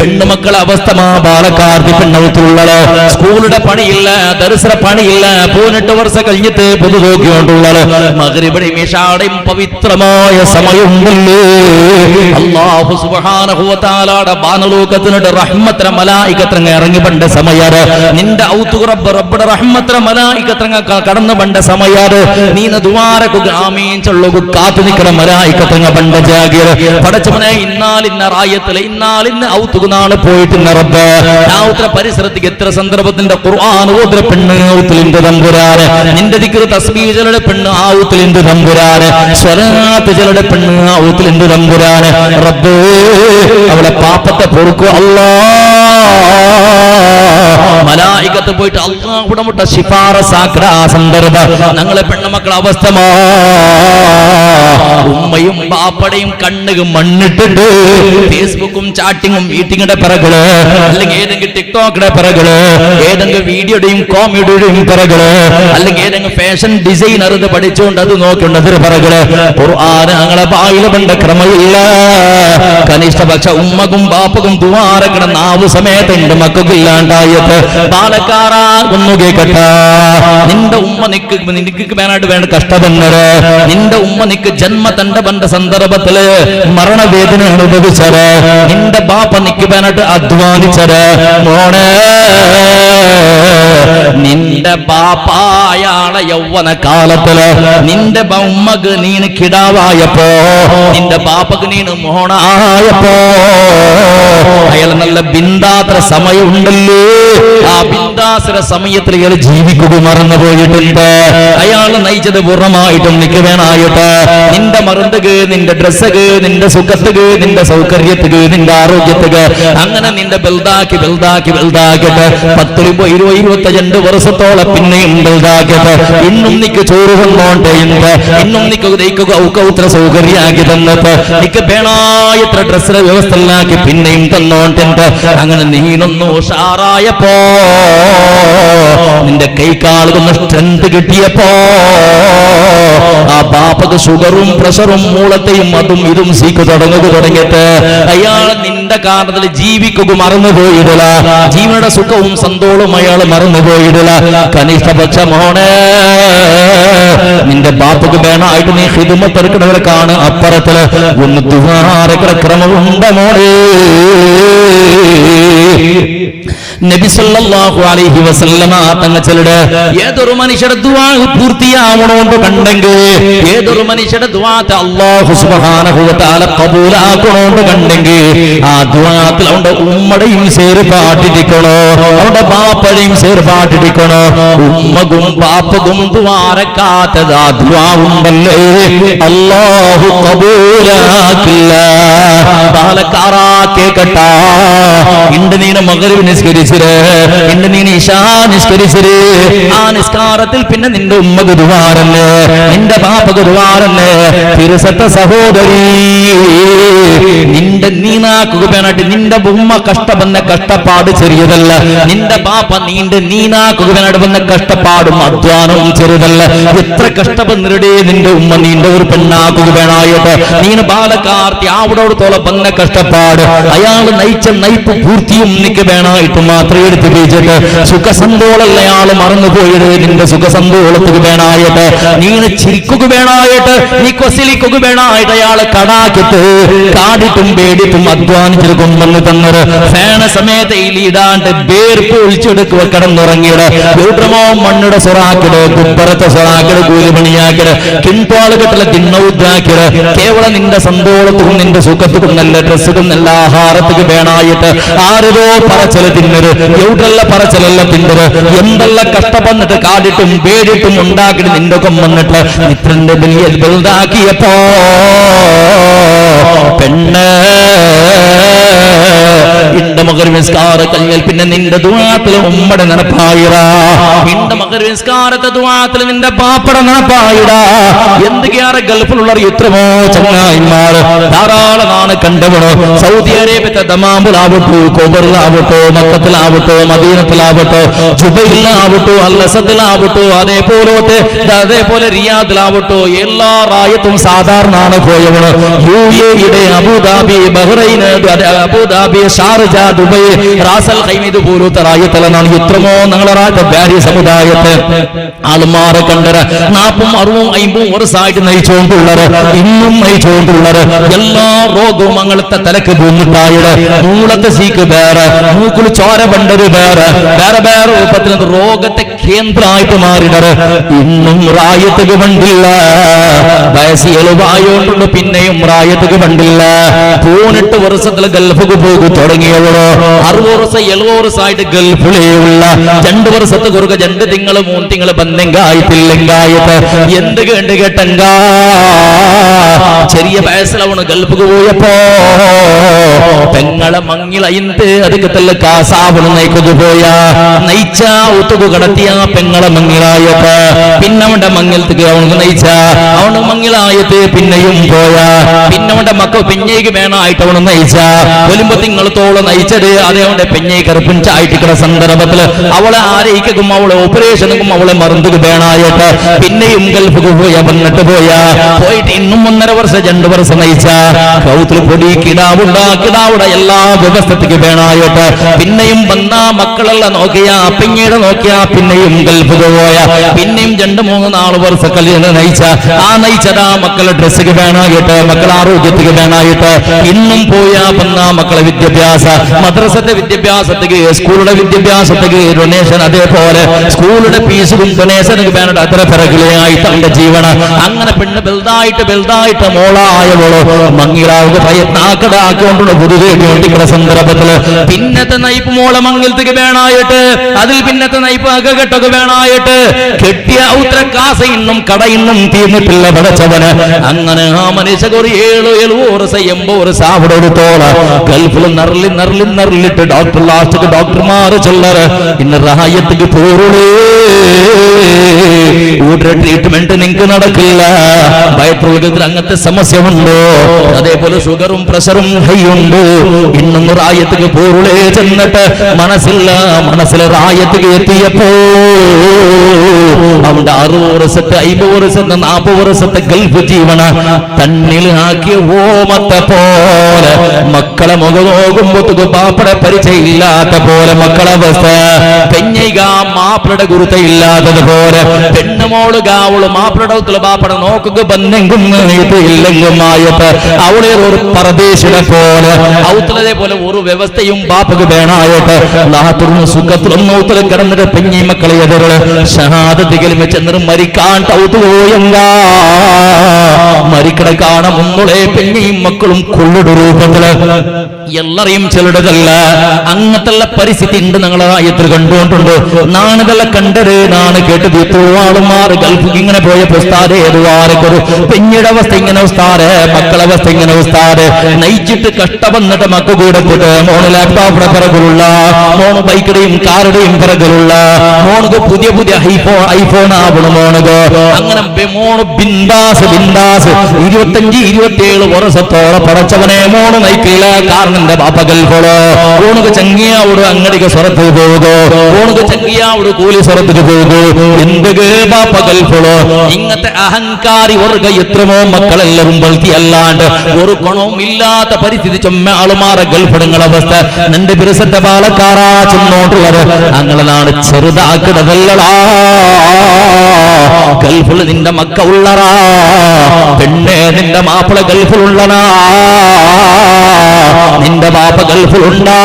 പെണ്ണുമക്കളെ അവസ്ഥ പാലക്കാട് പെണ്ണുള്ളത് സ്കൂളുടെ പണിയില്ല, ദർസിലെ പണിയില്ല, 18 വർഷം കഴിഞ്ഞിട്ട് പൊതു നോക്കിക്കൊണ്ടുള്ളത് മഗ്രിബിന്റെയും ഇശായുടെയും പവിത്രമായ സമയമുണ്ടല്ലോ. അല്ലാഹു സുബ്ഹാനഹു വ തആലയുടെ ബാനലോകത്തിനോട് റഹ്മത്തുൽ മലായികത്ത് ഇറങ്ങി പണ്ട സമയാണ്. നിന്റെ ഔതു റബ്ബുടെ റഹ്മത്തുൽ മലായികത്ത് കടന്നു പണ്ട സമയാണ്. നീ ദുആറകു ആമീൻ ചൊല്ലുക കാത്തു നിൽക്കുന്ന മലായികത്ത് പണ്ട ജാഗിർ പടച്ചവനെ ഇന്നാലിന്ന റായത്തിലെ ഇന്നാലിന്ന ഔതു നാളെ പോയിട്ടില്ല റബ്ബ്. ആ ഉത്തര പരിസരത്തേക്ക് എത്ര സന്ദർഭത്തിന്റെ ഖുർആൻ ഓതുന്ന പെണ്ണ് ഔത്തുലിന്റെ തമ്പുരാന്, നിന്റെ ദിക്ർ തസ്ബീഹ് ചൊല്ലുന്ന പെണ്ണ് ആ ഔത്തുലിന്റെ തമ്പുരാന്, സ്വലാത്ത് ചൊല്ലുന്ന പെണ്ണ് ആ ഔത്തുലിന്റെ തമ്പുരാന്. റബ്ബേ അവളെ പാപത്തെ പൊറുക്കൂ അല്ലാഹ്. മലായികത്ത് പോയിട്ട് അല്ലാഹുവിന്റെ മുട്ട ശിഫാറസാക്കണ ആ സന്ദർഭം ഞങ്ങളെ പെണ്ണുമക്കളെ അവസ്ഥ ഉമ്മയും ബാപ്പടയും കണ്ണുക മണ്ണിട്ടിട്ട് ഫേസ്ബുക്കും ചാറ്റിങ്ങും മീറ്റിങ്ങിന്റെ പിറകള്, അല്ലെങ്കിൽ ഏതെങ്കിലും ടിക്ടോക്കിന്റെ പിറകള്, ഏതെങ്കിലും വീഡിയോയുടെയും കോമഡിയുടെയും പിറകള്, അല്ലെങ്കിൽ ഏതെങ്കിലും ഫാഷൻ ഡിസൈനർ ഇത് പഠിച്ചുകൊണ്ട് അത് നോക്കേണ്ടതിന് പിറകള്. ഖുർആൻ ഞങ്ങളെ ബായില പണ്ട ക്രമമില്ല. കനിഷ്ഠപക്ഷ ഉമ്മക്കും ബാപ്പക്കും ദുആറക്കണ നാവ് സമയത്ത് എന്റെ മക്കൾക്കില്ലാണ്ടായത് പാലക്കാറാ ഒന്നു കേക്കട്ട. നിന്റെ ഉമ്മ നിനക്ക് വേനായിട്ട് വേണ്ട കഷ്ടപ്പെടുന്നത്, നിന്റെ ഉമ്മ നിക്ക് ജന്മതണ്ട പണ്ട സന്ദർഭത്തില് മരണവേദന അനുഭവിച്ചത്, നിന്റെ ബാപ്പ നിക്ക് വേനായിട്ട് അധ്വാനിച്ചത്. മോനെ നിന്റെ ബാപ്പായാളെ യൗവന കാലത്തില് നിന്റെ ഉമ്മക്ക് നീന് കിടാവായപ്പോ, നിന്റെ ബാപ്പക്ക് നീന് മോണായപ്പോ അയാൾ നല്ല ബിന്ദാത്ര സമയമുണ്ടല്ലോ. ആ ബിന്ദാസര സമയത്തിൽ ഇയാൾ ജീവിക്കുക മറന്നു പോയിട്ടുണ്ട്. അയാൾ നയിച്ചത് പൂർണ്ണമായിട്ടും നിക്ക് വേണായിട്ട് നിന്റെ മറുതുക, നിന്റെ ഡ്രസ്സുക, നിന്റെ സുഖത്തുക, നിന്റെ സൗകര്യത്തുക, നിന്റെ ആരോഗ്യത്തുക, അങ്ങനെ നിന്റെ ബൽദാക്കി ബൽദാക്കി ബൽദാക്കിട്ട് 10-20-25 വർഷത്തോളം പിന്നെയും ബൽദാക്കിട്ട് ഇന്നും നിക്ക് ചോറ് വന്നോണ്ട് ഇന്നും നിക്ക് ദൈക്കുക ഔക്കൗത്ര സൗകര്യമാക്കി തന്നിട്ട് നിക്ക് വേണായത്ര ഡ്രസ്സിലെ വ്യവസ്ഥയിലാക്കി പിന്നെയും തന്നോണ്ട് അങ്ങനെ നീനൊന്നു ഉഷാറായപ്പോ, നിന്റെ കൈക്കാളുകൊന്ന് സ്ട്രെങ്ത് കിട്ടിയപ്പോ, ആ ബാപ്പക്ക് ഷുഗറും പ്രഷറും മൂളത്തെയും അതും ഇതും സീക്ക് തുടങ്ങിയിട്ട് അയാൾ നിന്റെ കാരണത്തിൽ ജീവിക്കുക മറന്നുപോയിടില്ല. ജീവനുടെ സുഖവും സന്തോഷവും അയാൾ മറന്നുപോയിടില്ല. കനിഷ്ഠപക്ഷ മോനെ നിന്റെ ബാപ്പക്ക് വേണമായിട്ട് നീ ഹിദ്മത്ത് എടുക്കുന്നവരെ കാണു. അപ്പുറത്തില് ഒന്ന് ദുആറക്കണ ക്രമമുണ്ട് മോനെ. നബി സല്ലല്ലാഹു അലൈഹി വസല്ലമ തങ്ങൾ ചെല്ലുടെ ഏതൊരു മനുഷ്യരുടെ ദുആ പൂർത്തിയാവണോണ്ട് കണ്ടെങ്കിൽ, ഏതൊരു മനുഷ്യരുടെ ദുആ അല്ലാഹു സുബ്ഹാനഹു വ തആല ഖബൂലാക്കണോണ്ട് കണ്ടെങ്കിൽ, ആ ദുആത്തിൽ അവന്റെ ഉമ്മയുടെയും ചേർപ്പാട്ടിരിക്കണോ, അവന്റെ ബാപ്പയുടെയും ചേർപ്പാട്ടിരിക്കണോ. ഉമ്മകും ബാപ്പകും ദുആറക്കാത്തത് ആ ദുആ ഉണ്ടല്ലേ അല്ലാഹു ഖബൂലാക്കില്ല. പാലക്കാറാ കേക്കട്ടാ, ഇണ്ട് നീന മഗ്രിബ് നിസ്കരിച്ചിട്ട്, ഇണ്ട് നീന ഇശാ നിസ്കരിച്ചിട്ട്, ആ നിസ്കാരത്തിൽ പിന്നെ നിന്റെ ഉമ്മക്ക് ദുആറല്ലേ, നിന്റെ ബാപ്പക്ക് ദുആറല്ലേ. തിരുസത്ത സഹോദരി, നിന്റെ നീനാക്കുക വേണ്ടിട്ട് നിന്റെ ഉമ്മ കഷ്ടപ്പെടുന്ന കഷ്ടപ്പാട് ചെറിയതല്ല, നിന്റെ ബാപ്പ നീനാക്കുക വേണ്ടിട്ട് വന്ന കഷ്ടപ്പാടും അധ്വാനവും ചെറുതല്ല. എത്ര കഷ്ടപ്പെടുന്നിടേ നിന്റെ ഉമ്മ നീന്റെ ഒരു പെണ്ണാക്കുക വേണായിട്ട് നീന് ബാലക്കാർത്തി അവിടോടത്തോളം വന്ന കഷ്ടപ്പാട് അയാൾ നയിച്ച നയിപ്പ് പൂർത്തിയും നിക്ക് വേണമായിട്ട് മാത്രം എടുത്ത് പിടിച്ചിട്ട് സുഖസന്തോളല്ല അയാൾ മറന്നുപോയത്. നിന്റെ സുഖസന്തോളത്തിന് വേണമായിട്ട് നീന് ചിരിക്കുക വേണമായിട്ട് നീ കൊസിലിക്കുക വേണമായിട്ട് അയാളെ കടാക്കിട്ട് കാടിട്ടും പേടിട്ടും അധ്വാനിച്ചെടുക്കും വന്ന് തന്നത് ഫാന സമയത്ത് ഇടാണ്ട് വേർപ്പ് ഒഴിച്ചെടുക്കുക കിടന്നുറങ്ങിയത് ൂത്രമോ മണ്ണുടെ സൊറാക്കിട് കുപ്പറത്തെ സൊറാക്കിട് കൂലിപണിയാക്കിട് കിൺപാള് കെട്ടല തിണ്ണൗദ്രാക്കിട് കേവലം നിന്റെ സന്തോളത്തിനും നിന്റെ സുഖത്തിനും നല്ല ഡ്രസ്സും നല്ല ആഹാരത്തിന് വേണമായിട്ട് ആരോ പറച്ചല് തിന്നത് എവിടെല്ല പറച്ചലല്ല തിന്നത് എന്തെല്ലാം കഷ്ടപ്പെന്നിട്ട് കാടിട്ടും പേടിട്ടും ഉണ്ടാക്കിയിട്ട് നിന്റെ ഒപ്പം വന്നിട്ട് മിത്രന്റെ ബലിയതാക്കിയപ്പോ പെണ്ണ് ഇന്റെ മകൻ നിസ്കാരം കഴിഞ്ഞാൽ പിന്നെ നിന്റെ ദുആത്തിൽ ഉമ്മടെ നടപ്പായിടാ, നിന്റെ മഗ്‌രിബ് നിസ്കാരത്തെ ദുആത്തിൽ നിന്റെ ബാപ്പടെ നടപ്പായിടാ. എന്തൊക്കെയാണ് ഗൾഫിലുള്ളവർ എത്രമോ ചങ്ങായിമാർ ധാരാളമാണ് കണ്ടവണോ. സൗദി അറേബ്യത്തെ ദമാമിലാവട്ടോ, ഖബറിലാവട്ടോ, മക്കത്തിലാവട്ടോ, മദീനത്തിലാവട്ടോ, ജുബൈലിലാവട്ടോ, അൽ-അസദിലാവട്ടോ, അതേപോലെ റിയാദിലാവട്ടോ, എല്ലാ റായത്തും സാധാരണ പോയവണ്. UAE, Abu Dhabi, Bahrain, Abu Dhabi, Sharjah, Dubai, Ras al Khaimah പോലത്തെ റായത്തിലാണ് എത്രമോ ഞങ്ങളെ റായത്തെ ഭാര്യ സമുദായത്തെ ആൾമാരെ കണ്ടര 40, 60, 50 വർഷമായിട്ട് നയിച്ചുകൊണ്ടുള്ളവർ, ഇന്നും നയിച്ചുകൊണ്ടുള്ളവർ. എല്ലാ രോഗവും അങ്ങനത്തെ തലക്ക് ഭൂമിട്ടായുടെ മൂളത്തെ സീക്ക് വേറെ, മൂക്കുളി ചോര പണ്ടത് വേറെ, വേറെ വേറെ രൂപത്തിൽ രോഗത്തെ കേന്ദ്രമായിട്ട് മാറിടറ്. ഇന്നും റായത്തുക്ക് കണ്ടില്ല, വയസ്സ് എളുവായോണ്ടുണ്ട് പിന്നെയും റായത്തുക്ക് കണ്ടില്ല. 18 വർഷത്തിൽ ഗൾഫിക്ക് പോയി തുടങ്ങിയവരോ 60 വർഷം 70 വർഷമായിട്ട് ഗൾഫിലേ ഉള്ള 2 വർഷത്തെ കുറുക 2 തിങ്കൾ 3 തിങ്കൾ ബന്ധെങ്കായിട്ടില്ലെങ്കായിട്ട് എന്ത് കേട്ട് കേട്ടെങ്ക ചെറിയ വയസ്സിലവണ് ഗൾഫിക്ക് പോയപ്പോ പെങ്ങളെ മങ്ങിളയിന്ത് അതുക്കത്തല്ല കാസാവണ് നയിക്കു പോയാ നയിച്ച ഒത്തുകു കടത്തിയ പെങ്ങളെ മങ്ങിളായപ്പോ പിന്നെ അവന്റെ മങ്ങിലത്തേക്ക് അവനക്ക് നയിച്ച അവന് മങ്ങിളായത് പിന്നെയും പോയാ പിന്നെ അവന്റെ മക്ക പെഞ്ഞേക്ക് വേണമായിട്ട് അവന് നയിച്ച ഒലിമ്പോ തിങ്ങളത്തോളം നയിച്ചത് അതേ അവന്റെ പെഞ്ഞേ കറുപ്പിഞ്ചായിട്ടിരിക്കുന്ന സന്ദർഭത്തില് അവളെ ആരയിക്കും അവളെ ഓപ്പറേഷനും അവളെ മറന്നുക്ക് വേണമായിട്ട് പിന്നെയും ഗൾഫിക്ക് പോയാ വന്നിട്ട് പോയാ പോയിട്ട് ഇന്നും 1.5 വർഷം 2 വർഷം നയിച്ച കൗത്തിൽ പൊടി കിടാവുടെ എല്ലാ വ്യവസ്ഥയ്ക്ക് വേണമായിട്ട് പിന്നെയും വന്ന മക്കളെല്ലാം നോക്കിയാ പിന്നീട് നോക്കിയാ പിന്നെയും ഗൾഫിക്ക് പോയാ പിന്നെയും 2-3-4 വർഷം കല്യാണം നയിച്ച ആ നയിച്ചതാ മക്കളെ ഡ്രസ്സിക്ക് വേണമായിട്ട് മക്കളെ ആരോഗ്യത്തിന് വേണമായിട്ട് ഇന്നും പോയാ വന്ന മക്കളെ വിദ്യാഭ്യാസ മദ്രസത്തെ വിദ്യാഭ്യാസത്തേക്ക് സ്കൂളുടെ വിദ്യാഭ്യാസത്തേക്ക് ഡൊണേഷൻ അതേപോലെ സ്കൂളുടെ ഫീസും ഡൊണേഷനും വേണ്ട അത്ര പിറകിലായിട്ട് അവന്റെ ജീവന അങ്ങനെ പെണ്ണ് വലുതായിട്ട് മോളായവളോ മങ്ങിലാവുക പ്രയത്നാക്കടാക്കൊണ്ടുള്ള പുതുവേണ്ടിക്കുന്ന സന്ദർഭത്തില് പിന്നത്തെ നയിപ്പ് മോളെ മംഗലത്തേക്ക് വേണമായിട്ട് അതിൽ പിന്നത്തെ നയിപ്പ് അകകെട്ടൊക്കെ വേണമായിട്ട് കെട്ടിയ ഔത്ര കാസ ഇന്നും കട ഇന്നും തീർന്നിട്ടില്ല പടച്ചവന് അങ്ങനെ ആ മനുഷ്യ ഒരു 7-70 വർഷം 80 വർഷം അവിടെ എടുത്തോള ഗൾഫിൽ നറലിട്ട് ഡോക്ടർ ലാസ്റ്റ് ഡോക്ടർമാര് ചൊല്ലറ് ഇന്ന് റായത്തേക്ക് പോറുളേ ട്രീറ്റ്മെന്റ് നിങ്ങൾക്ക് നടക്കില്ല വയറ്റുള്ളിൽ അങ്ങനത്തെ സമസ്യ ഉണ്ടോ അതേപോലെ ഷുഗറും പ്രഷറും ഹൈ ഉണ്ട് ഇന്നും റായത്തേക്ക് പോറുളേ ചെന്നിട്ട് മനസ്സിൽ റായത്തേക്ക് എത്തിയപ്പോ അവന്റെ 60 വർഷത്തെ 50 വർഷത്തെ 40 വർഷത്തെ ഗൾഫ് ജീവന തന്നിൽ ആക്കിയ ഓമത്തെ പോലെ മക്കളെ മുഖം നോക്കുമ്പോ ബാപ്പടെ പരിചയം ഇല്ലാത്ത പോലെ മക്കളെ അവസ്ഥ പെഞ്ഞൈക മാപ്പിളുടെ ഗുരുത്തയില്ലാത്തതുപോലെ പെണ്ണുമോള് ഗാവള് മാപ്പിളുടെ ബാപ്പടെ നോക്കുക ബന്നെങ്കും ഇല്ലെങ്കുമായിട്ട് അവളെ ഒരു പരദേശിനെ പോലെ ഔത്തലതേ പോലെ ഒരു വ്യവസ്ഥയും ബാപ്പക്ക് വേണമായിട്ട് നാട്ടിലും സുഖത്തിലും നൂത്തിലും കിടന്നിട്ട് പെഞ്ഞി മക്കളെ എതിര് ഷഹാദത്തിലും ചെന്നിട്ട് മരിക്കാൻ തൗത്തുപോയെങ്ക മരിക്കട കാണാൻ മുന്നോളെ പെഞ്ഞയും മക്കളും കൊള്ളിട രൂപത്തില് എല്ലാരെയും ചിലടതല്ല അങ്ങനത്തെ പരിസ്ഥിതി ഉണ്ട് ഞങ്ങളെ റായത്തിൽ കണ്ടുകൊണ്ടുണ്ട് നാണിതെല്ലാം കണ്ടത് നാണ് കേട്ടത് ഇത്രവാളുമാർ ഗൾഫിക്ക് ഇങ്ങനെ പോയ ഉസ്താദ് ഏതുവാരൊരു പെഞ്ഞിയുടെ അവസ്ഥ ഇങ്ങനെ ഉസ്താദ് മക്കളെ അവസ്ഥ ഇങ്ങനെ ഉസ്താദ് നയിച്ചിട്ട് കഷ്ടപ്പെന്നിട്ട് മക്ക കൂടെ പോയിട്ട് മോണ് ലാപ്ടോപ്പിന്റെ പിറകിലുള്ള മോണ് ബൈക്കുടെയും കാറുടെയും പിറകിലുള്ള മോണുക്ക് പുതിയ ഐഫോൺ ആവണം മോണുക്ക് അങ്ങനെ മോണ് ബിന്ദാസ് 25-27 വർഷത്തോളം പടച്ചവനെ മോണ് നയിക്കില്ല കാരണം എന്റെ ബാപ്പ ഗൾഫോളോ ഓണുക്ക് ചങ്ങിയാവോട് അങ്ങടിക്ക് സ്വരത്ത് പോകുകോ ഓണുക്ക് ചങ്ങിയാവോട് കൂലി സ്വരത്തിന് പോകുകോ എന്തൊക്കെ ബാപ്പ ഗൾഫോളോ ഇങ്ങനത്തെ അഹങ്കാരി വർഗ എത്രമോ മക്കളെല്ലാവരും ബൽത്തി അല്ലാണ്ട് ഒരു ഗുണവും ഇല്ലാത്ത പരിസ്ഥിതി ചുമ്മ ആളുമാറെ ഗൾഫിടങ്ങളെ അവസ്ഥ നിന്റെ പിറസത്തെ പാലക്കാറാ ചെന്നോട്ടുള്ളത് അങ്ങനെയാണ് ചെറുതാക്കിടതല്ലടാ ഗൾഫിൽ നിന്റെ മക്ക ഉള്ളറാ പെണ്ണെ നിന്റെ മാപ്പിള ഗൾഫിലുള്ളനാ നിന്റെ ബാപ്പ ഗൾഫിലുണ്ടാ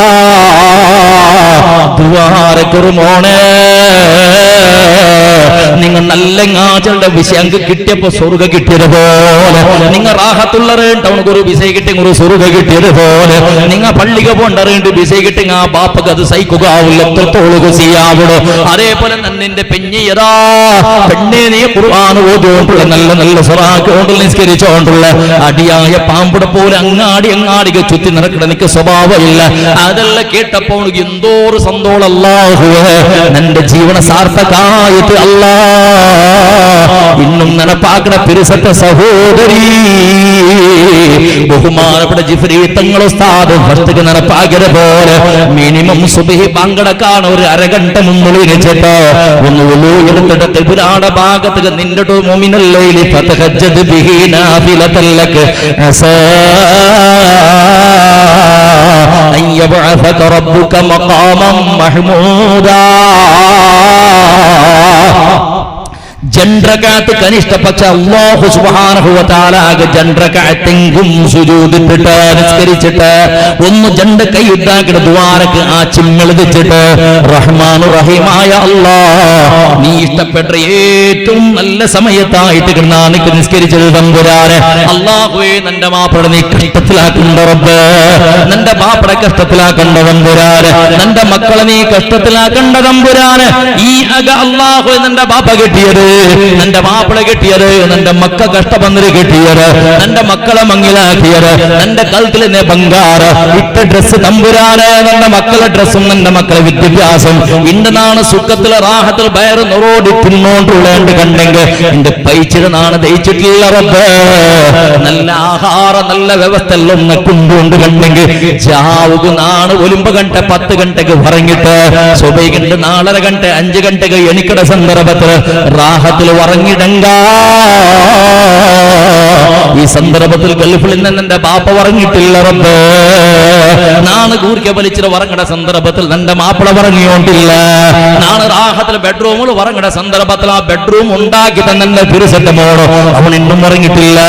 ദുആരക്കൊരു മോനെ നിങ്ങൾ നല്ല ആചരുടെ വിഷയം കിട്ടിയപ്പോ സ്വർഗ കിട്ടിയതുപോലെ, നിങ്ങൾ റാഹത്തുള്ളറിയിട്ട് അവനക്ക് ഒരു വിസ കിട്ടി ഒരു സ്വർഗ കിട്ടിയതുപോലെ, നിങ്ങൾ പള്ളിക പോണ്ടറിയിട്ട് വിസ കിട്ടി ആ ബാപ്പക്ക് അത് സഹിക്കുക ആവില്ല, എത്രത്തോളം ചെയ്യാവുള്ളൂ. അതേപോലെ നിന്റെ പെഞ്ഞിയതാ പെണ്ണെ നീ ഖുർആൻ ഓതിയോണ്ടുള്ള നല്ല നല്ല സ്വറാക്കോണ്ട് നിസ്കരിച്ചോണ്ടുള്ള അടിയായ പാമ്പുടെ പോലെ അങ്ങാടിക്ക് ചുറ്റി നടക്കണം എനിക്ക് സ്വഭാവമില്ല. അതെല്ലാം കേട്ടപ്പോൾ എന്തോരു സന്തോഷം. അല്ലാഹുവേ നിന്റെ ജീവന സാർത്ഥകായിട്ട് അല്ലാ ഇന്നും നടപ്പാക്കണ പിരിസത്തെ സഹോദരി ബഹുമാനപ്പെട്ട ജിഫ്രി തങ്ങൾ ഉസ്താദ് ഫസ്റ്റ് നടപ്പാക്കിയത് പോലെ മിനിമം സുബ്ഹി പങ്കെടുക്കാൻ ഒരു അരഘട്ട മുന്നിലിരിച്ചിട്ട് ഒന്ന് എടുത്തിട്ട് തിബുരാടെ ഭാഗത്ത് നിന്റെ മുഅ്മിനൽ ലൈലി ഫതഹജ്ജദ് ബിഹി നാഫിലതൻ ലക അസാ അൻ യബ്അസക റബ്ബുക മഖാമൻ മഹ്മൂദാ. ജൻറകാത്ത് കനിഷ്ഠപക്ഷ അല്ലാഹു സുബ്ഹാനഹു വ തആല ജൻറകാത്തെങ്കും സുജൂദിട്ടിട്ട് നിസ്കരിച്ചിട്ട് ഒന്ന് ജണ്ട കൈയിട്ടാക്കിട്ട് ദ്വാരക്ക് ആ ചിമ്മെഴുതിച്ചിട്ട് റഹ്മാനു റഹീമായ അല്ലാഹ് നീ ഇഷ്ടപ്പെട്ട ഏറ്റവും നല്ല സമയത്തായിട്ട് കിടന്നാനിക്ക് നിസ്കരിച്ചത് തമ്പുരാനെ. അല്ലാഹുവേ നിന്റെ മാപ്പിള നീ കഷ്ടത്തിലാക്കണ്ട റബ്ബേ, നിന്റെ മാപ്പിള കഷ്ടത്തിലാക്കണ്ട തമ്പുരാനെ, നിന്റെ മക്കളെ നീ കഷ്ടത്തിലാക്കണ്ട തമ്പുരാനെ. ഈ അക അല്ലാഹു നിന്റെ ബാപ്പ കിട്ടിയത്, നിന്റെ മാപ്പിള കിട്ടിയത്, നിന്റെ മക്ക കഷ്ടപന്നര് കിട്ടിയത്, നിന്റെ മക്കളെ മങ്ങിലാക്കിയത്, നിന്റെ കൽത്തിലെ ബംഗാറ ഇട്ട ഡ്രസ് തമ്പുരാന്, നിന്റെ മക്കളെ ഡ്രസ്സും നിന്റെ മക്കളെ വിദ്യാഭ്യാസം ഇന്നാണ് സുഖത്തിലെ റാഹത്തിൽ വയറ് നൊറോടി തിന്നോണ്ടുള്ളേണ്ട് കണ്ടെങ്കിൽ എന്റെ പൈച്ചിട്ട് നാണ് ദയിച്ചിട്ടില്ല റബ്ബേ. നല്ല ആഹാരം നല്ല വ്യവസ്ഥ എല്ലാം കൊണ്ടുകൊണ്ട് കണ്ടെങ്കിൽ ചാവുക നാണ് ഒലിമ്പ് ഗಂಟೆ 10 ಗಂಟೆಗೆ പറഞ്ഞിട്ട് സുബൈ ഗಂಟೆ 4:30 ಗಂಟೆ 5 ಗಂಟೆಗೆ എണിക്കട സന്ദർഭത്തിൽ റാഹത്തിൽ ഉറങ്ങിടങ്ക. ഈ സന്ദർഭത്തിൽ ഗൾഫിൽ നിന്ന് എന്റെ ബാപ്പ ഉറങ്ങിയിട്ടില്ല റബ്ബേ. നാണ് കൂർക്ക വലിച്ചിട്ട് ഉറങ്ങട സന്ദർഭത്തിൽ എന്റെ മാപ്പിള ഉറങ്ങിയോണ്ടില്ല. നാണ് റാഹത്തിൽ ബെഡ്റൂമിൽ ഉറങ്ങട സന്ദർഭത്തിൽ ആ ബെഡ്റൂം ഉണ്ടാക്കി തന്നെ തിരുസെറ്റ മോളോ അവൻ ഇന്നും ഉറങ്ങിയിട്ടില്ല.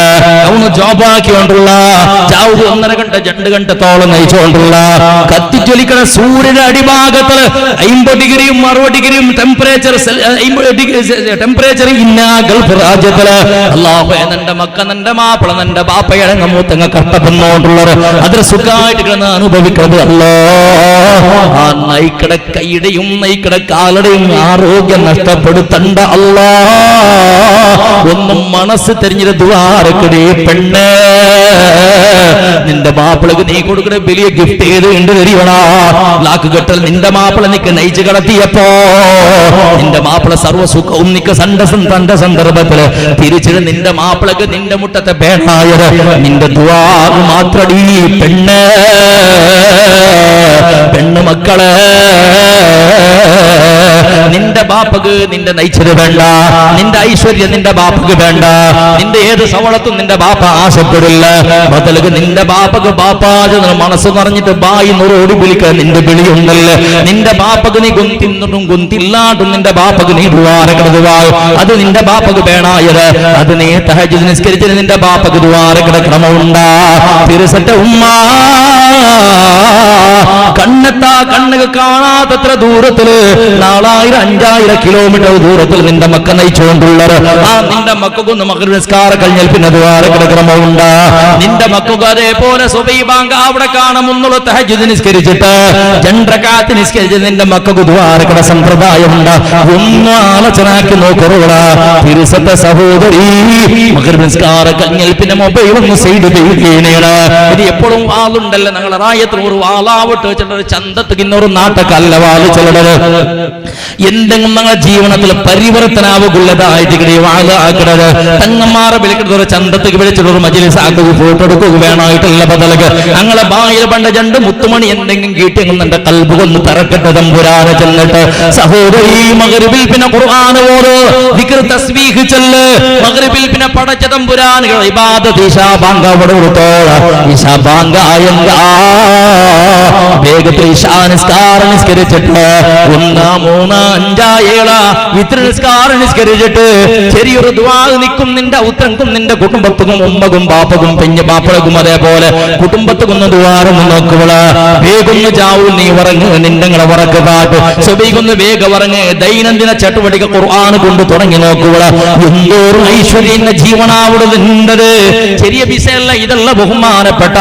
അവന് ജോബാക്കിയോണ്ടുള്ള ചാവുക 1.5 ಗಂಟೆ 2 ಗಂಟೆത്തോളം നയിച്ചുകൊണ്ടുള്ള കത്തിച്ചൊലിക്കണ സൂര്യന്റെ അടിഭാഗത്തിൽ 50 ഡിഗ്രിയും 60 ഡിഗ്രിയും ടെമ്പറേച്ചർ ഇന്ന ഗൾഫ് രാജ്യത്തില് അല്ലാഹുവേ നിന്റെ മക്ക നിന്റെ മാപ്പിള നിന്റെ ബാപ്പയടങ്ങ മൂത്തങ്ങ കഷ്ടപ്പെടുന്നോണ്ടുള്ളത് അതിൽ സുഖമായിട്ട് കിടന്ന് അനുഭവിക്കുന്നത് അല്ലോ. ആ നയിക്കട കൈയുടെയും നയിക്കട കാലുടെയും ആരോഗ്യം നഷ്ടപ്പെടുത്തണ്ട അല്ലാ. ഒന്നും മനസ്സ് തെരഞ്ഞെടുത്ത് ദ്വാരക്കടേ പെണ്ണ് നിന്റെ മാപ്പിളക്ക് നീ കൊടുക്കുന്ന വലിയ ഗിഫ്റ്റ് ഏത് ഉണ്ട് തരികണ ലാക്ക് കെട്ടൽ നിന്റെ മാപ്പിള നിക്ക് നയിച്ചു കടത്തിയപ്പോ നിന്റെ മാപ്പിള സർവ്വസുഖവും നിക്ക് തന്റെ സന്ദർഭത്തില് തിരിച്ചിട്ട് നിന്റെ മാപ്പിളക്ക് നിന്റെ മുട്ടത്തെ പേണായത് നിന്റെ ദുആ മാത്രടി പെണ്ണ് മക്കളെ. നിന്റെ ബാപ്പക്ക് നിന്റെ നയിച്ചത് വേണ്ട, നിന്റെ ഐശ്വര്യം നിന്റെ ബാപ്പക്ക് വേണ്ട, നിന്റെ ഏത് സവളത്തും നിന്റെ ബാപ്പ ആശപ്പെടില്ല. ബദലുക്ക് നിന്റെ ബാപ്പക്ക് ബാപ്പാജ് മനസ്സ് പറഞ്ഞിട്ട് ബായി നൂറോടി വിളിക്കാൻ നിന്റെ വിളിയുണ്ടല്ലോ. നിന്റെ ബാപ്പക്ക് നീ ഗുന്തിന്നിട്ടും ഗുന്തില്ലാട്ടും നിന്റെ ബാപ്പക്ക് നീ ദുആരക്കണതുവാ അത് നിന്റെ ബാപ്പക്ക് വേണായത്. അത് നീ തഹജ്ജുദ് നിസ്കരിച്ചിട്ട് നിന്റെ ബാപ്പക്ക് ദുആരക്കണ ക്രമമുണ്ടാ. തിരുസറ്റ ഉമ്മ കണ്ണുകൾ കാണാത്തത്ര ദൂരത്തില് 4000-5000 കിലോമീറ്റർ ദൂരത്തിൽ നിന്റെ മക്ക നയിച്ചുകൊണ്ടുള്ളത്. ആ നിന്റെ മക്കൊന്ന് മഗ്‌രിബ് നിസ്കാരം കഴിഞ്ഞാൽ പിന്നെ ദുആരക്കണ ക്രമമുണ്ടാ. നിന്റെ മക്കൊക്കെ അതേപോലെ സുബഹി ബാങ്ക് അവിടെ കാണുമെന്നുള്ള തഹജ്ജുദ് നിസ്കരിച്ചിട്ട് 2 റക്അത്ത് നിസ്കരിച്ചിട്ട് നിന്റെ മക്കൾക്ക് ദുആരക്കണ സമ്പ്രദായമുണ്ട്. ഒന്ന് ആലോചനാക്കി നോക്കുറോട തിരുസത്തെ സഹോദരി. മഗ്‌രിബ് നിസ്കാരം കഴിഞ്ഞാൽ പിന്നെ മൊബൈൽ ഒന്ന് സൈഡ് ചെയ്യുകയാണ്. ഇത് എപ്പോഴും വാളുണ്ടല്ലോ ഞങ്ങളെ റായത്തിൽ ഒരു വാളാവിട്ട് വെച്ചിട്ട് ചന്തത്ത് ഇന്നൊരു നാട്ടക്കല്ല വാല് ചെല്ലത്. എന്തെങ്കിലും ഞങ്ങളുടെ ജീവിതത്തിൽ പരിവർത്തനാവുള്ളതായിട്ട് വാലാക്കണത് തങ്ങന്മാരെ വിളിക്കുന്നത് ഒരു ചന്തത്തേക്ക് വിളിച്ചിട്ട് ഒരു മജ്‌ലിസ് ആക്കുക ഫോട്ടോ എടുക്കുക വേണമായിട്ടുള്ള ബദലക്ക് ഞങ്ങളെ ബായിൽ പണ്ട് 2 മുത്തുമണി എന്തെങ്കിലും കിട്ടിയെങ്കിൽ എന്റെ കൽബ് ഒന്ന് തറക്കട്ടെ തമ്പുരാനെ ചെന്നിട്ട് സഹോദരി മഗ്‌രിബിൽ പിന്നെ ഖുർആൻ ഓത് ദിക്ർ തസ്ബീഹ് ചൊല്ല്. മഗ്‌രിബിൽ പിന്നെ പടച്ച തമ്പുരാനുകൾ ഇബാദത്ത് ഇശാ ബാങ്ക് അവിടെ കൊടുത്തോളാം. ഇശാ ബാങ്ക് ആയെങ്കാ വേഗത്തിൽ ഇശാ നിസ്കാരം നിസ്കരിച്ചിട്ട് 1, 3, 5, 7 വിത്ർ നിസ്കാരം നിസ്കരിച്ചിട്ട് ചെറിയൊരു ദുആ നിൽക്കും നിന്റെ ഔത്രക്കും നിന്റെ കുടുംബത്തും ഉമ്മകും ബാപ്പകും പെഞ്ഞ ബാപ്പളകും അതേപോലെ കുടുംബത്തും ദുആറൊന്ന് നോക്കുവള വേഗൊന്ന് ചാവൂ നീ ഉറങ്ങ് നിന്റെ ഉറക്ക് കാട്ട് സുബഹിക്കൊന്ന് വേഗം ഉറങ്ങ് ദൈനംദിന ചട്ടുവടിക ഖുർആൻ കൊണ്ട് തുടങ്ങി നോക്കുവള എന്തോറും ഐശ്വര്യ ജീവനാവിടെ നിന്നത് ചെറിയ വിഷയമല്ല ഇതല്ല ബഹുമാനപ്പെട്ട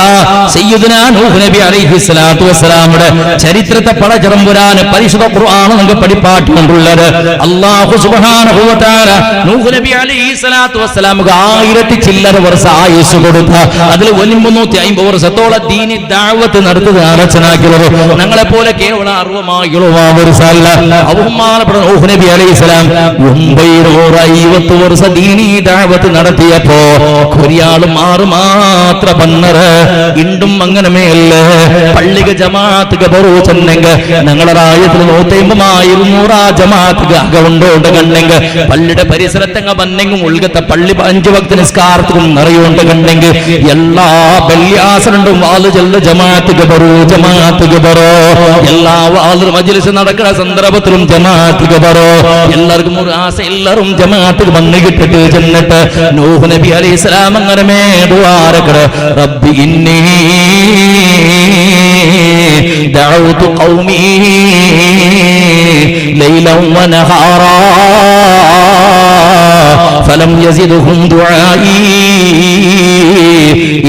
സയ്യിദുനാ നൂഹ് നബി അലൈഹിസ്സലാത്തു വസ്സലാമിന്റെ ചരിത്രത്തെ പടചറമ്പുരാൻ പരിശുദ്ധ ഖുർആൻ നമുക്ക് പഠിപ്പാട്ടുകൊണ്ടുള്ളത് അല്ലാഹു സുബ്ഹാനഹു വ തആല നൂഹ് നബി അലൈഹിസ്സലാത്തു വസ്സലാമിക്ക് 1000 ചില്ലറ വർഷം ആയുസ് കൊടുത്ത അതിൽ 350 വർഷത്തോളം ദീനി ദഅവത്ത് നടത്തുക ആലോചനാക്കിയത് ഞങ്ങളെ പോലെ കേവലം 60 വർഷമല്ല ബഹുമാനപ്പെട്ട നൂഹ് നബി അലൈഹിസ്സലാം 950 വർഷം ദീനി ദഅവത്ത് നടത്തിയപ്പോ ഒരാള് മാറുമാത്ര പന്നറ് ഇണ്ടും അങ്ങനെ മേല് പള്ളിക ജമാഅത്ത് ബറൂച്ചെന്നെങ്ക ഞങ്ങളുടെ രാജ്യത്തിൽ 150 ജമാഅത്ത് അകവുണ്ടോണ്ട് കണ്ടെങ്കിൽ പള്ളിയുടെ പരിസരത്തെങ്ങ വന്നെങ്കും ഉൾഗത്തെ പള്ളി 5 വക്ത നിസ്കാരത്തിലും നിറയുണ്ട് കണ്ടെങ്കിൽ എല്ലാ ബല്യാസനുണ്ടും വാല് ചെല്ല ജമാഅത്ത് ബറൂ ജമാഅത്ത് ബറോ എല്ലാ വാല് മജ്ലിസ് നടക്കുന്ന സന്ദർഭത്തിലും ജമാഅത്ത് ബറോ എല്ലാവർക്കും ഒരു ആശ എല്ലാവരും ജമാഅത്തിൽ വന്നു കിട്ടിട്ട് ചെന്നിട്ട് നൂഹ് നബി അലൈഹിസ്സലാം അങ്ങനെ ദുആരക്കട റബ്ബി ഇന്നി ദഅവതു ഖൗമി ലൈലൻ വനഹാറാ ഫലം യസിദുഹും ദുആഇ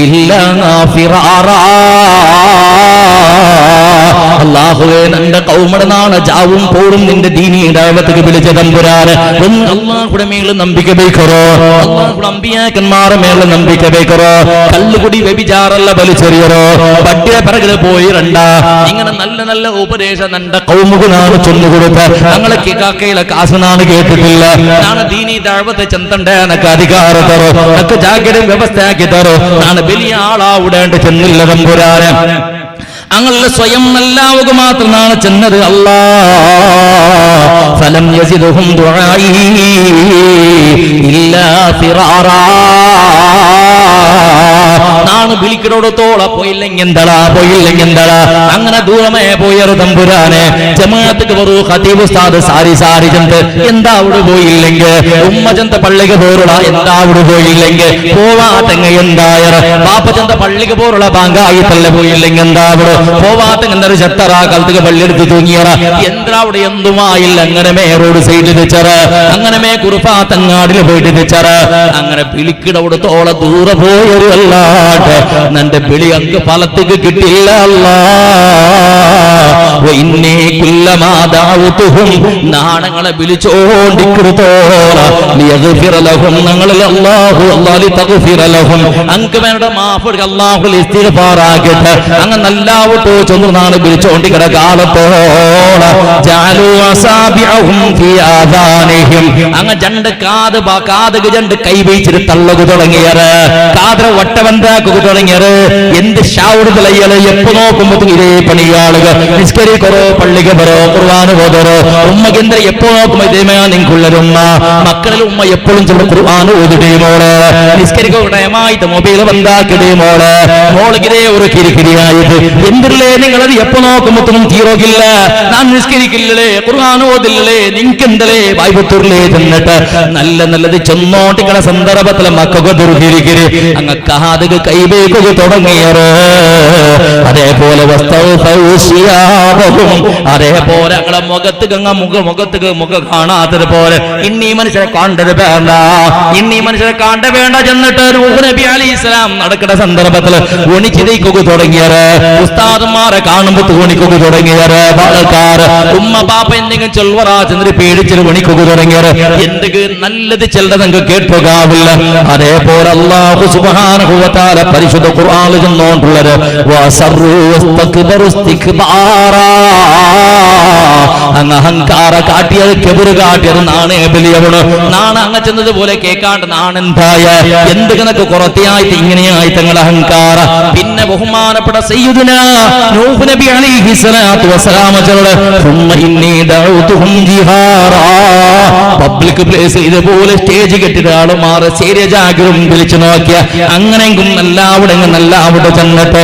ഇല്ലാ ഫിറാറാ അല്ലാഹുവേ നിന്റെ കൗമയുടെ നാളെ ജാവും പോറും നിന്റെ ദീനീ ദഅവത്തിക്ക് വിളിച്ച തമ്പുരാനെ അല്ലാഹുടെ മേൽ നമ്പിക്ക ബേക്കറോ അല്ലാഹുടെ അമ്പിയാക്കന്മാരുടെ മേൽ നമ്പിക്ക ബേക്കറോ കല്ലുകുടി വ്യഭിചാരല്ല വലിച്ചെറിയറോ പട്ടിയെ പിറകില് പോയി ഇങ്ങനെ നല്ല നല്ല ഉപദേശം നിന്റെ കൗമുകനാണ് ചൊല്ലുകൊടുത്ത ഞങ്ങളെ കാക്കയിലെ കാശനാണ് കേട്ടിട്ടില്ല ഞാൻ ദീനീ ദഅവത്തെ ചെന്തണ്ടേ എനക്ക് അധികാരം തരോ എനക്ക് ജാഗ്രത വ്യവസ്ഥയാക്കി തരോ ഞാൻ വലിയ ആളാവിടേണ്ട ചെന്നില്ല തമ്പുരാനെ അങ്ങനെ സ്വയം അല്ലാഹുവ മാത്രമാണ് ചെന്നത് അല്ലാ ഫലം യസിദുഹും ദുആഇ ഇല്ലാ ഫിറാറാ നാണ് വിളിക്കടോടത്തോളം പോയില്ലെങ്കിൽ എന്താ അങ്ങനെ ദൂരമേ പോയൊരു തമ്പുരാനെ ജമാഅത്ത് വരൂ ഖതീബ് ഉസ്താദ് സാരി ചെന്ത് എന്താ അവിടെ പോയില്ലെങ്കിൽ ഉമ്മ ചെന്ത പള്ളിക്ക് പോറുള്ള എന്താ അവിടെ പോയില്ലെങ്കിൽ പോവാത്തെങ്ങ എന്തായ പാപ്പ ചെന്ത പള്ളിക്ക് പോറുള്ള ബാങ്കായിത്തല്ല പോയില്ലെങ്കിൽ എന്താ അവിടെ പോവാത്തെങ്ങൊരു ചത്തറ കലത്തുക പള്ളിയെടുത്ത് തൂങ്ങിയറ എന്താ അവിടെ എന്തുമായില്ല അങ്ങനെ റോഡ് സൈഡിൽ വെച്ചറ അങ്ങനെ കുറുപ്പാത്തങ്ങാടിൽ പോയിട്ട് വെച്ചറ അങ്ങനെ വിളിക്കിടവിടത്തോളം ദൂരെ പോയൊരു അല്ലാട്ട് നന്റെ വിളി അങ്ങ് ഫലത്തേക്ക് കിട്ടിയില്ല അല്ലാ നാണങ്ങളെ വിളിച്ചോണ്ടിക്കിടത്തോളം ഞങ്ങളിൽ അങ്ങ് വേണ്ട മാഫ് അല്ലാഹു ഇസ്തിഗ്ഫാറാകട്ടെ അങ്ങ് നല്ലാവട്ടോ ചൊന്നു നാണ് വിളിച്ചോണ്ടിക്കിട കാലത്തോളം അങ്ങ് ജണ്ട് കാത് ജണ്ട് കൈവയിച്ചിട്ട് തള്ളകു തുടങ്ങിയത് കാതര വട്ടവന്താക്കുക തുടങ്ങിയത് എന്ത് ഷാവുടുതലയ്യല് എപ്പോ നോക്കുമ്പോ ഇതേ പണിയാളുകൾ നിസ്കരിക്കറോ പള്ളിക്ക് പറോ ഖുർആൻ ഓതറോ ഉമ്മക്കെന്താ എപ്പോ നോക്കുമ്പോ ഇതേമേ നിങ്ങൾക്കുള്ളൊരുമ്മ മക്കളിൽ ഉമ്മ എപ്പോഴും ചെന്ന് ഖുർആൻ ഓതിടേ മോള് നിസ്കരിക്കമായിട്ട് മൊബൈൽ ബന്ധാക്കിടേ മോളിക്കിതേ ഒരു കിരികിരിയായിട്ട് എന്തില്ലേ നിങ്ങളത് എപ്പോ നോക്കുമ്പോ തീരോകില്ല ഞാൻ നിസ്കരിക്കില്ലേ ഖുർആൻ ഓതില്ലേ നിങ്ങക്കെന്തലേ വായ്പത്തൂരിലേ ചെന്നിട്ട് നല്ലത് ചെന്നോട്ടിക്കണ സന്ദർഭത്തിലെ മക്കൊക്കെ ദുർഹിരിക്കര് അങ്ങ് കാതുക കൈവേക്കുക തുടങ്ങിയറോ അതേപോലെ അതേപോലെ ഞങ്ങളെ മുഖത്ത് മുഖ കാണാത്തത് പോലെ ഇന്നീ മനുഷ്യരെ കണ്ടത് വേണ്ട ഇന്നീ മനുഷ്യരെ കണ്ട വേണ്ട ചെന്നിട്ട് നൂഹ് നബി അലൈഹിസ്സലാം നടക്കുന്ന സന്ദർഭത്തിൽ ഒണിച്ചിരിക്കുക തുടങ്ങിയത് ഉസ്താദന്മാരെ കാണുമ്പോൾ തോണിക്കുക തുടങ്ങിയത് ആൾക്കാര് ഉമ്മ പാപ്പ എന്തെങ്കിലും ചൊൽവറാ ചെന്നിട്ട് പേടിച്ചിട്ട് ഒണിക്കുക തുടങ്ങിയത് എന്തെങ്കിലും നല്ലത് ചെല്ലത് നിങ്ങൾക്ക് കേട്ടുകാവില്ല അതേപോലെ അല്ലാഹു സുബ്ഹാനഹു വ തആല പരിശുദ്ധ ഖുർആനിൽ ചെന്നോണ്ടുള്ളത് അങ്ങ് അഹങ്കാര കാട്ടിയത് കെബിറ് കാട്ടിയത് നാണേ ബലിയവണ് നാണ് അങ്ങ് ചെന്നതുപോലെ കേൾക്കാണ്ട് നാണെന്തായ എന്ത് കണക്ക് കുറത്തിയായിട്ട് ഇങ്ങനെയായിട്ട് ഞങ്ങൾ അഹങ്കാര പിന്നെ ബഹുമാനപ്പെട്ട സയ്യിദുനാ നൂഹ് നബി അലൈഹിസ്സലാത്തു വസ്സലാം പബ്ലിക് പ്ലേസ് ഇതുപോലെ സ്റ്റേജ് കെട്ടിയ ആളുമാറ് സീരിയസ് ആഗ്രഹം വിളിച്ചു നോക്കിയ അങ്ങനെയെങ്കിലും നല്ല അവിടെ ചെന്നിട്ട്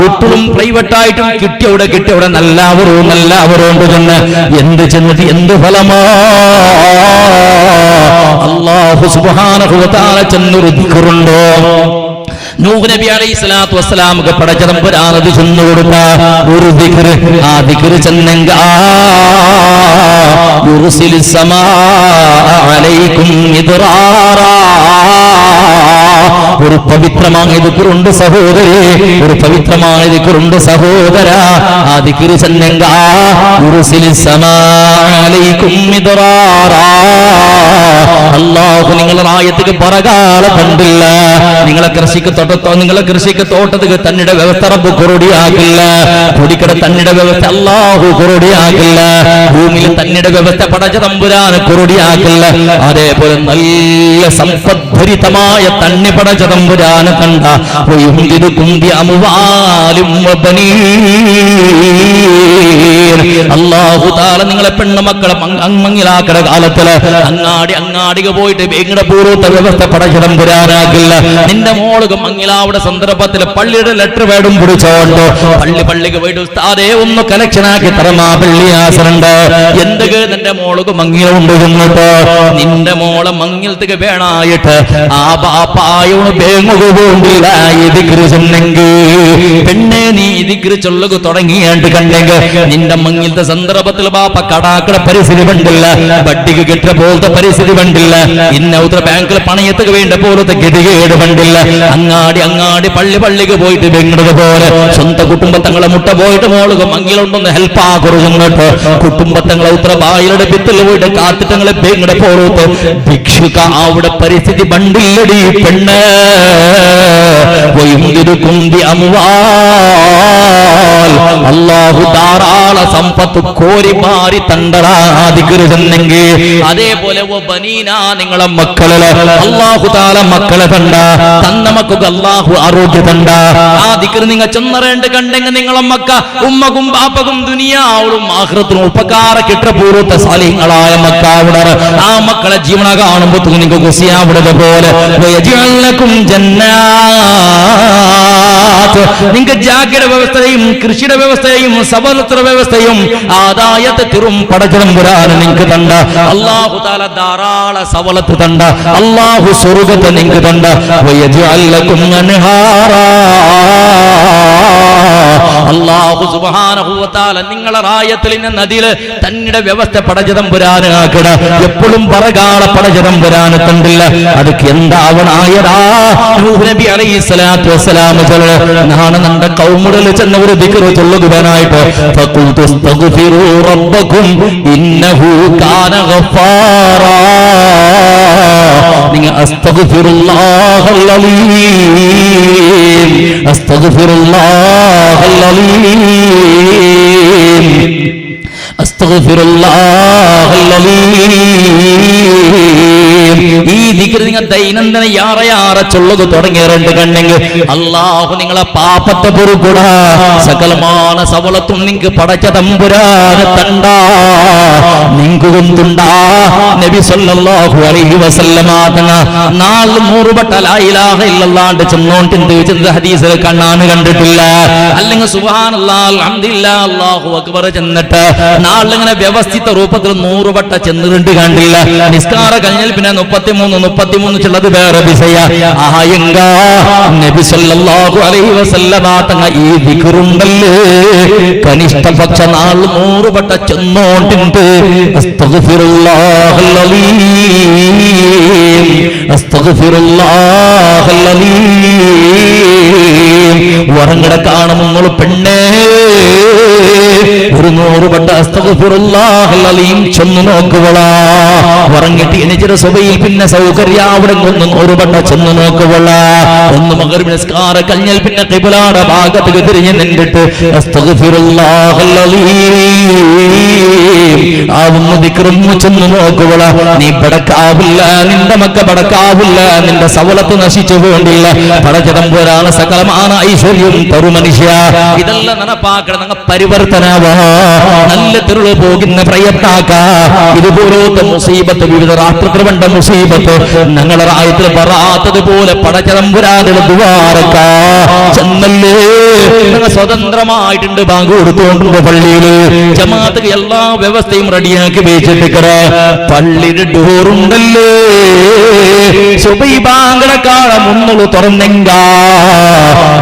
ഒട്ടും പ്രൈവറ്റ് ആയിട്ടും കിട്ടിയവിടെ നല്ലാവരോണ്ട് ചെന്ന് എന്ത് ചെന്നിട്ട് എന്ത് ഫലമാ അല്ലാഹു സുബ്ഹാനഹു വ തആല ചെന്നൊരു ദിക്റുണ്ടോ നൂഹ് നബി അലൈഹിസ്സലാത്തു വസ്സലാമുക്ക് പടച്ചതമ്പുരാനത് ചെന്നു കൊടുത്ത ഒരു ദിക്ർ ആ ദിക്ർ ചെന്നെങ്ക യുർസിലിസ് സമാ അലൈക്കും മിദ്റാറാ ഒരു പവിത്രമായ ദിക്റുണ്ട് സഹോദരേ ഒരു പവിത്രമായ ദിക്റുണ്ട് സഹോദര ആ ദിക്ർ ചെന്നെങ്ക യുർസിലിസ് സമാ അലൈക്കും മിദ്റാറാ അല്ലാഹു നിങ്ങളുടെ ആയത്തിക്ക് പറകാല കണ്ടില്ല നിങ്ങളെ കൃഷിക്ക് തോട്ടത്തിക്ക് തന്നിടെ വ്യവസ്ഥ റബ്ബ് കുറുടിയാകില്ല കുടിക്കട തന്നിടെ വ്യവസ്ഥ അല്ലാഹു കുറുടിയാകില്ല ഭൂമിയിൽ തന്നിടെ വ്യവസ്ഥ പടച്ച തമ്പുരാൻ കുറുടിയാകില്ല അതേപോലെ നല്ല സമ്പദ്ഭരിതമായ തണ്ണി പടച്ച തമ്പുരാൻ കണ്ട അല്ലാഹു തആല നിങ്ങളെ പെണ്ണുമക്കളെ മങ്ങിലാക്കട കാലത്തില് അങ്ങാടിക പോയിട്ട് എങ്ങടെ പൂർവ്വത്തെ വ്യവസ്ഥ പടച്ച തമ്പുരാനാകില്ല നിന്റെ മോളുക മങ്ങിലാവിടെ സന്ദർഭത്തില് പള്ളിയുടെ ലെറ്റർ വേടും പിടിച്ചോണ്ടോ പള്ളിക്ക് പോയിട്ട് ഉസ്താദേ ഒന്ന് കലക്ഷൻ ആക്കി തരമാ പള്ളിയാസനുണ്ട് എന്തൊക്കെ നിന്റെ മോളുക മങ്ങിലുണ്ട് എന്നിട്ടോ നിന്റെ മോളെ മങ്ങിലത്തേക്ക് വേണായിട്ട് ആ ബാപ്പായോട് വേങ്ങുക പോകില്ല ഇതിക്ക് ചെന്നെങ്കിൽ പെണ്ണെ നീ ഇതിക്ക് ചൊല്ലുക തുടങ്ങിയാണ്ട് കണ്ടെങ്കിൽ നിന്റെ മങ്ങിലത്തെ സന്ദർഭത്തിൽ ബാപ്പ കടാക്കട പരിസ്ഥിതി കണ്ടില്ല വട്ടിക്ക് കിട്ടിയ പോലത്തെ പരിസ്ഥിതി കണ്ടില്ല ഇന്നൗത്ര ബാങ്കിൽ പണയത്തുക വേണ്ട പോലത്തെ ഗതികേട് കണ്ടില്ല അങ്ങാടി പള്ളിക്ക് പോയിട്ട് വെങ്ങുന്നത് പോലെ സ്വന്തം കുടുംബത്തങ്ങളെ മുട്ട പോയിട്ട് മോളുക മങ്ങിലുണ്ടൊന്ന് ഹെൽപ്പ് ആകുറുന്നിട്ട് കുടുംബത്തങ്ങളെ ഉത്തര ബായിലുടെ ഭിത്തിൽ പോയിട്ട് കാത്തിട്ടങ്ങളെ വെങ്ങടെ പോലത്ത് ഭിക്ഷുക അവിടെ പരിസ്ഥിതി ബണ്ടില്ലടി പെണ്ണ് അല്ലാഹു ധാരാള സമ്പത്ത് കോരി മാറി തണ്ടടാതികരുതെന്നെങ്കിൽ അതേപോലെ നിങ്ങളെ മക്കള് അല്ലാഹു തആല മക്കളെ തന്ന മക്കൾക്ക് അല്ലാഹു ആരോഗ്യ തണ്ട ആ ദിക്ർ നിങ്ങൾ ചെന്നറേണ്ട കണ്ടെങ്കിൽ നിങ്ങളെ മക്ക ഉമ്മക്കും ബാപ്പക്കും ദുനിയാവും ആഖിറത്തിനും ഉപകാര കിട്ട പൂർവ്വത്തെ സാലിഹ്യങ്ങളായ മക്ക അവിടെ ആ മക്കളെ ജീവന കാണുമ്പോൾ നിങ്ങൾക്ക് ഖുശിയാവുന്നത് പോലെ വയജഅലക്കും ജന്നാത്ത് നിങ്ങൾക്ക് ജാഗ്രത വ്യവസ്ഥയും കൃഷിയുടെ വ്യവസ്ഥയും സബലത്ര വ്യവസ്ഥയും ആദായത്തെ തിറും പടച്ചതം പുരാൻ നിങ്ങൾക്ക് തണ്ട അല്ലാഹു തആല ധാരാള സവലത്ത് തണ്ട അല്ലാഹു സ്വർഗ്ഗത്തെ നിങ്ങൾക്ക് തണ്ട വയജഅലക്കും അൻഹാറാ അല്ലാഹു സുബ്ഹാനഹു വ തആല നിങ്ങളെ റായത്തിലിന്റെ നദിയിൽ തന്നിടെ വ്യവസ്ഥ പടച്ചതം പുരാനാക്കട എപ്പോഴും പറകാള പടച്ചതം പുരാന തണ്ടില്ല അതൊക്കെ എന്താവണായടാ നൂഹ് നബി അലൈഹിസ്സലാത്തു വസ്സലാം നാണ് നമ്മുടെ കൗമുകളിൽ ചെന്ന ഒരു ദിക്ർ ചൊല്ലുവാനായിട്ട് ഫഖുൽതു അസ്തഗ്ഫിറൂ റബ്ബക്കും ഇന്നഹു കാന ഗഫാറാ നിങ്ങൾ അസ്തഗ്ഫിറുല്ലാഹൽ അലീം അസ്തഗ്ഫിറുല്ലാഹൽ അലീം അസ്തഗ്ഫിറുല്ലാഹൽ അലീം ഈ ദിക്ർ നിങ്ങൾ ദൈനംദിന യാറ ചൊല്ലുക തുടങ്ങിയിട്ടുണ്ട് കണ്ടെങ്കിൽ അല്ലാഹു നിങ്ങളെ പാപത്തെ പൊറുക്കുട സകലமான സവലത്തും നിങ്ങൾക്ക് പടച്ച തമ്പുരാൻ തണ്ട നിങ്ങൾക്ക് കൊണ്ടുണ്ടാ നബി സല്ലല്ലാഹു അലൈഹി വസല്ലമ തങ്ങൾ 400 വട്ടം ലാ ഇലാഹ ഇല്ലല്ലാഹ് ചെന്നോണ്ട് ഹദീസിൽ കണ്ണാണ് കണ്ടിട്ടില്ല അല്ലെങ്കിൽ സുബ്ഹാനല്ലാഹ് അൽഹംദുലില്ലാഹ് അല്ലാഹു അക്ബർ ചെന്നിട്ട് നാളിങ്ങനെ വ്യവസ്ഥിത രൂപത്തിൽ 100 വട്ടം ചെന്നിട്ടുണ്ട് കണ്ടില്ല നിസ്കാര കഴിഞ്ഞാൽ പിന്നെ 33 ചെല്ലത് വേറെ വിഷയ ആയങ്ക നബി സല്ലല്ലാഹു അലൈഹി വസല്ലമ തങ്ങൾ ഈ ദിക്റുണ്ടല്ലേ കനിഷ്ഠ പക്ഷ 100 വട്ടം ചെന്നോണ്ട് അസ്തഗ്ഫിറുല്ലാഹൽ അലീം അസ്തഗ്ഫിറുല്ലാഹൽ അലീം വറങ്ങട കാണുമ്പോൾ പെണ്ണേ ഒരു 100 വട്ടം അസ്തഗ്ഫിറുല്ലാഹൽ അലീം ചെന്നു നോക്കുവളാ ഉറങ്ങിട്ട് എണിച്ചിട്ട് സുബഹിയിൽ പിന്നെ സൗകര്യ അവിടെ 100 വട്ടം ചെന്നു നോക്കുവളാ ഒന്ന് മഗ്‌രിബ് നിസ്കാരം കഴിഞ്ഞാൽ പിന്നെ ഖിബ്ലയുടെ ഭാഗത്തേക്ക് തിരിഞ്ഞു നിന്നിട്ട് അസ്തഗ്ഫിറുല്ലാഹൽ അലീം ആ ഒന്ന് ദിക്റും ചെന്നു നോക്കുവളാ നീ പടക്കാവില്ല നിന്റെ മക്ക പടക്കാവില്ല നിന്റെ സവലത്ത് നശിച്ചു പോകില്ല പടച്ചതം പോരാണ് സകലமான ഐശ്വര്യം തരു മനുഷ്യ ഇതെല്ലാം നടപ്പാക്കണം നിങ്ങൾ പരിവർത്തനവാ നല്ല തിരുള് പോകുന്ന പ്രയത്നാക്ക ഇതുപോലത്തെ മുസീബത്ത് വിവിധ രാഷ്ട്രത്തിൽ വേണ്ട മുസീബത്ത് ഞങ്ങളെ റായത്തിൽ പറയാത്തതുപോലെ പടച്ചതമ്പുരാനുള്ള ദുആറക്ക ചെന്നല്ലേ നിങ്ങൾ സ്വതന്ത്രമായിട്ടുണ്ട് ബാങ്ക് കൊടുത്തുകൊണ്ടുണ്ട് പള്ളിയില് ജമാഅത്ത് എല്ലാ വ്യവസ്ഥയും റെഡിയാക്കി വെച്ചിട്ടിക്കറ പള്ളിയുടെ ഡോറുണ്ടല്ലേ സുബഹി ബാങ്കടക്കാളെ മുന്നുള്ളു തുറന്നെങ്ക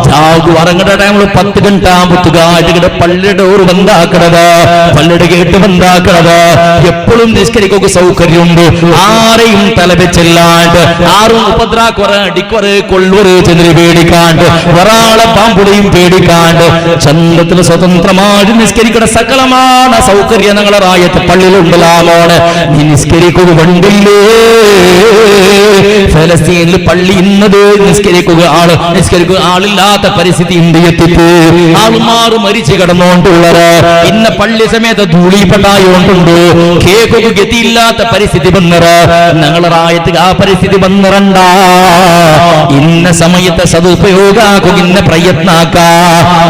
ജാഗു അറങ്ങട ടൈമിൽ 10 ഗണ്ടാമ്പുത്തുകാട്ട് പള്ളിയുടെ ഡോറ് ബന്ധാക്കണത് പള്ളിയുടെ ഗേറ്റ് ബന്ധാക്കണത് എപ്പോഴും നിസ്കരിക്കൊക്കെ സൗകര്യമുണ്ട് ആരെയും തലവെച്ചില്ലാണ്ട് ആരും ഉപദ്രാക്കുറ അടിക്കുറ കൊള്ളുവറ് ചെന്നിന് പേടിക്കാണ്ട് ഒരാളെ പാമ്പുടിയും പേടിക്കാണ്ട് ചന്ദ്രത്തിൽ സ്വതന്ത്രമായി നിസ്കരിക്കുന്ന സകലமான സൗകര്യം ഞങ്ങളെ റായത്ത് പള്ളിയിലുണ്ടല്ലാമോണ് നീ നിസ്കരിക്കുക കണ്ടില്ലേ ഫലസ്തീനിൽ പള്ളി ഇന്നത് നിസ്കരിക്കുക ആളില്ലാത്ത പരിസ്ഥിതി ഇന്ത്യത്തിപ്പോ ആൾമാറ് മരിച്ചു കിടന്നുകൊണ്ടുള്ളത് ഇന്ന പള്ളി സമയത്ത് ധൂളിപ്പെട്ടായോണ്ടുണ്ടോ കേക്കൊക്കെ ഗതിയില്ലാത്ത പരിസ്ഥിതി വന്നറ് ഞങ്ങളെ റായത്ത് ആ പരിസ്ഥിതി വന്നിറണ്ട ഇന്ന സമയത്തെ സദുപയോഗാക്കുക ഇന്ന പ്രയത്നാക്ക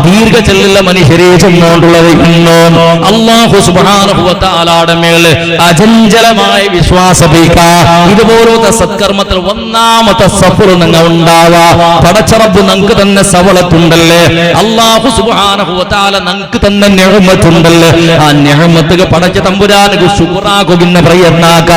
ദീർഘ ചെല്ലുള്ള മനുഷ്യരെ ചെന്നുകൊണ്ടുള്ളത് ഇന്നോ അല്ലാഹു സുബ്ഹാനഹു വ തആലയുടെ മേൽ അചഞ്ചലമായ വിശ്വാസപീക്ക ഇതുപോലത്തെ സത്കർമ്മത്തിൽ ഒന്നാമത്തെ സഫർ നിങ്ങൾ ഉണ്ടാവാ പടച്ചറബ് നിങ്ങൾക്ക് തന്നെ സവളത്തുണ്ടല്ലേ അല്ലാഹു സുബ്ഹാനഹു വ തആല നിങ്ങൾക്ക് തന്നെ നിഅമത്തുണ്ടല്ലേ ആ നിഅമത്തുക പടച്ച തമ്പുരാനക്ക് ശുക്റാകുന്ന പ്രയത്നാക്ക